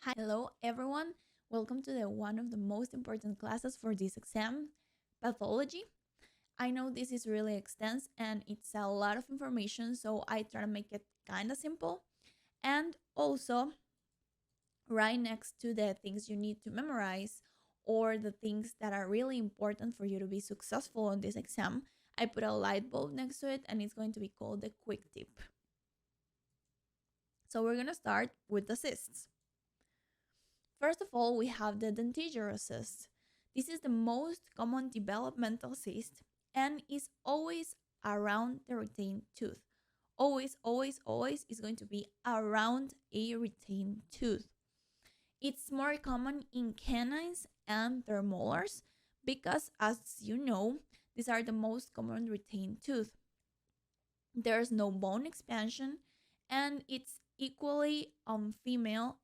Hi, hello everyone. Welcome to the one of the most important classes for this exam, pathology. I know this is really extensive and it's a lot of information, so I try to make it kind of simple. And also, right next to the things you need to memorize or the things that are really important for you to be successful on this exam, I put a light bulb next to it and it's going to be called the quick tip. So we're going to start with the cysts. First of all, we have the dentigerous cyst. This is the most common developmental cyst and is always around the retained tooth. Always is going to be around a retained tooth. It's more common in canines and their molars because, as you know, these are the most common retained tooth. There's no bone expansion and it's equally on female